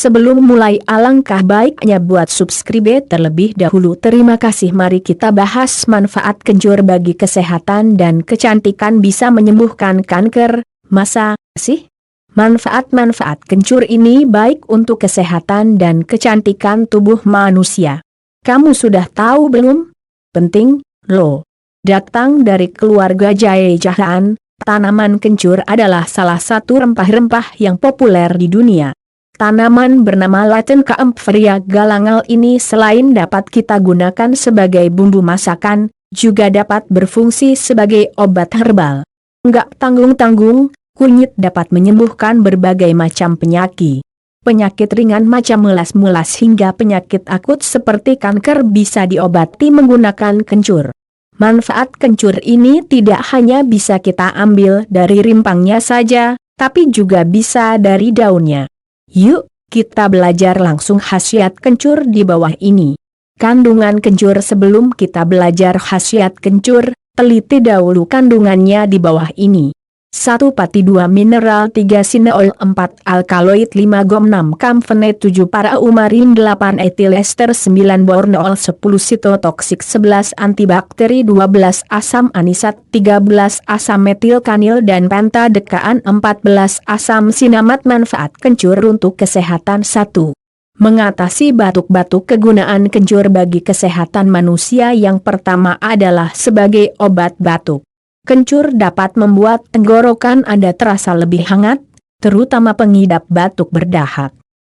Sebelum mulai alangkah baiknya buat subscribe terlebih dahulu. Terima kasih. Mari kita bahas manfaat kencur bagi kesehatan dan kecantikan. Bisa menyembuhkan kanker. Masa sih? Manfaat-manfaat kencur ini baik untuk kesehatan dan kecantikan tubuh manusia. Kamu sudah tahu belum? Penting, loh. Datang dari keluarga jahe-jahaan, tanaman kencur adalah salah satu rempah-rempah yang populer di dunia. Tanaman bernama Latin Kaempferia galangal ini selain dapat kita gunakan sebagai bumbu masakan, juga dapat berfungsi sebagai obat herbal. Enggak tanggung-tanggung, kunyit dapat menyembuhkan berbagai macam penyakit. Penyakit ringan macam mulas-mulas hingga penyakit akut seperti kanker bisa diobati menggunakan kencur. Manfaat kencur ini tidak hanya bisa kita ambil dari rimpangnya saja, tapi juga bisa dari daunnya. Yuk, kita belajar langsung khasiat kencur di bawah ini. Kandungan kencur. Sebelum kita belajar khasiat kencur, teliti dahulu kandungannya di bawah ini. 1 pati 2 mineral 3 sineol 4 alkaloid 5 gom 6 kamfenet 7 paraumarin 8 etilester 9 bornol 10 sitotoksik 11 antibakteri 12 asam anisat 13 asam metilkanil dan pentadekaan 14 asam sinamat. Manfaat kencur untuk kesehatan. 1. Mengatasi batuk-batuk. Kegunaan kencur bagi kesehatan manusia yang pertama adalah sebagai obat batuk. Kencur dapat membuat tenggorokan Anda terasa lebih hangat, terutama pengidap batuk berdahak.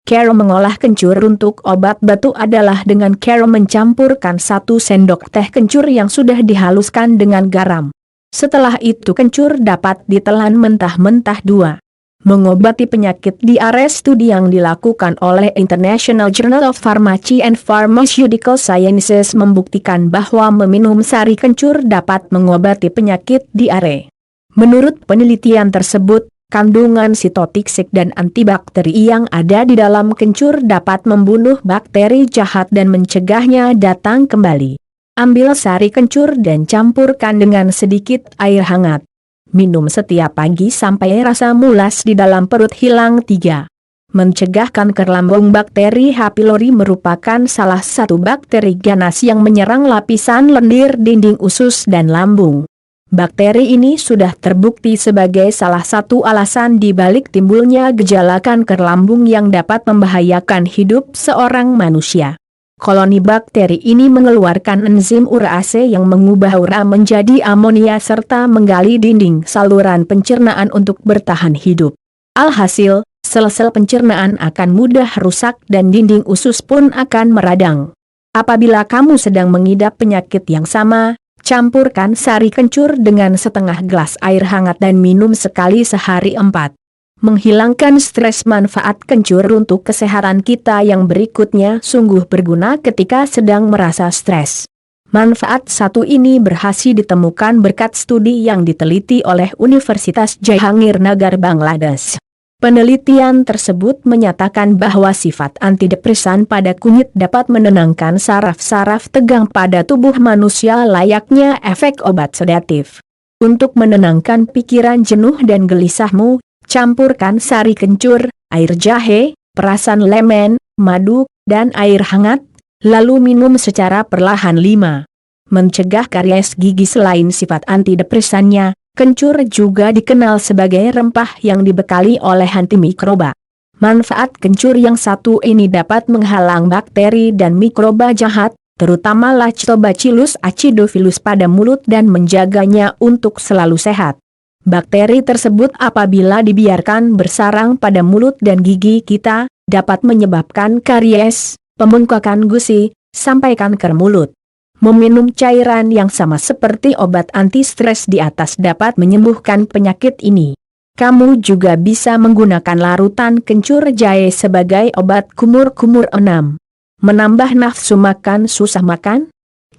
Cara mengolah kencur untuk obat batuk adalah dengan cara mencampurkan 1 sendok teh kencur yang sudah dihaluskan dengan garam. Setelah itu kencur dapat ditelan mentah-mentah. 2. Mengobati penyakit diare. Studi yang dilakukan oleh International Journal of Pharmacy and Pharmaceutical Sciences membuktikan bahwa meminum sari kencur dapat mengobati penyakit diare. Menurut penelitian tersebut, kandungan sitotoksik dan antibakteri yang ada di dalam kencur dapat membunuh bakteri jahat dan mencegahnya datang kembali. Ambil sari kencur dan campurkan dengan sedikit air hangat. Minum setiap pagi sampai rasa mulas di dalam perut hilang. 3. Mencegah kanker lambung. Bakteri H. pylori merupakan salah satu bakteri ganas yang menyerang lapisan lendir, dinding usus dan lambung. Bakteri ini sudah terbukti sebagai salah satu alasan di balik timbulnya gejala kanker lambung yang dapat membahayakan hidup seorang manusia. Koloni bakteri ini mengeluarkan enzim urase yang mengubah ura menjadi amonia serta menggali dinding saluran pencernaan untuk bertahan hidup. Alhasil, sel-sel pencernaan akan mudah rusak dan dinding usus pun akan meradang. Apabila kamu sedang mengidap penyakit yang sama, campurkan sari kencur dengan setengah gelas air hangat dan minum sekali sehari. 4. Menghilangkan stres. Manfaat kencur untuk kesehatan kita yang berikutnya sungguh berguna ketika sedang merasa stres. Manfaat satu ini berhasil ditemukan berkat studi yang diteliti oleh Universitas Jahangirnagar Bangladesh. Penelitian tersebut menyatakan bahwa sifat antidepresan pada kunyit dapat menenangkan saraf-saraf tegang pada tubuh manusia layaknya efek obat sedatif. Untuk menenangkan pikiran jenuh dan gelisahmu, campurkan sari kencur, air jahe, perasan lemon, madu, dan air hangat, lalu minum secara perlahan. 5. Mencegah karies gigi. Selain sifat antidepresannya, kencur juga dikenal sebagai rempah yang dibekali oleh antimikroba. Manfaat kencur yang satu ini dapat menghalang bakteri dan mikroba jahat, terutama Lactobacillus acidophilus pada mulut dan menjaganya untuk selalu sehat. Bakteri tersebut apabila dibiarkan bersarang pada mulut dan gigi kita, dapat menyebabkan karies, pembengkakan gusi, sampai kanker mulut. Meminum cairan yang sama seperti obat anti-stres di atas dapat menyembuhkan penyakit ini. Kamu juga bisa menggunakan larutan kencur jahe sebagai obat kumur-kumur. 6. Menambah nafsu makan. Susah makan?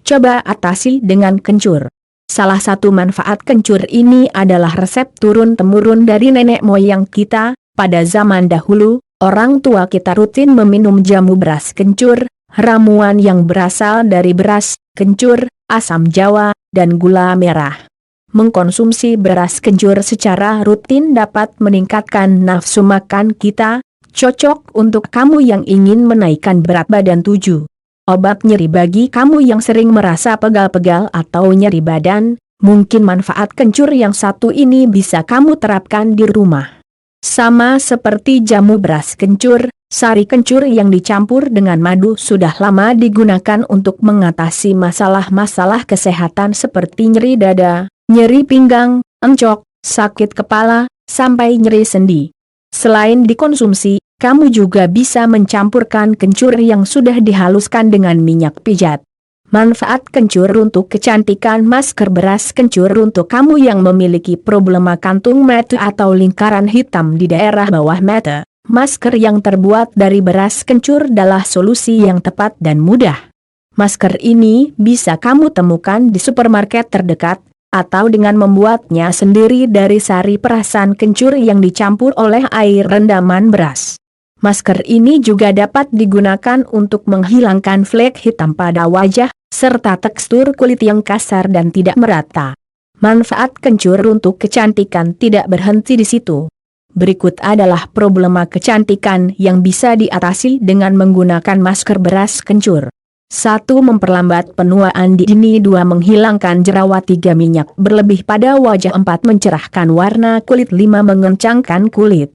Coba atasi dengan kencur. Salah satu manfaat kencur ini adalah resep turun-temurun dari nenek moyang kita. Pada zaman dahulu, orang tua kita rutin meminum jamu beras kencur, ramuan yang berasal dari beras, kencur, asam jawa, dan gula merah. Mengkonsumsi beras kencur secara rutin dapat meningkatkan nafsu makan kita. Cocok untuk kamu yang ingin menaikkan berat badan. 7. Obat nyeri bagi kamu yang sering merasa pegal-pegal atau nyeri badan, mungkin manfaat kencur yang satu ini bisa kamu terapkan di rumah. Sama seperti jamu beras kencur, sari kencur yang dicampur dengan madu sudah lama digunakan untuk mengatasi masalah-masalah kesehatan seperti nyeri dada, nyeri pinggang, encok, sakit kepala, sampai nyeri sendi. Selain dikonsumsi, kamu juga bisa mencampurkan kencur yang sudah dihaluskan dengan minyak pijat. Manfaat kencur untuk kecantikan. Masker beras kencur untuk kamu yang memiliki problema kantung mata atau lingkaran hitam di daerah bawah mata. Masker yang terbuat dari beras kencur adalah solusi yang tepat dan mudah. Masker ini bisa kamu temukan di supermarket terdekat, atau dengan membuatnya sendiri dari sari perasan kencur yang dicampur oleh air rendaman beras. Masker ini juga dapat digunakan untuk menghilangkan flek hitam pada wajah, serta tekstur kulit yang kasar dan tidak merata. Manfaat kencur untuk kecantikan tidak berhenti di situ. Berikut adalah problema kecantikan yang bisa diatasi dengan menggunakan masker beras kencur. 1. Memperlambat penuaan dini. 2. Menghilangkan jerawat. 3. Minyak berlebih pada wajah. 4. Mencerahkan warna kulit. 5. Mengencangkan kulit.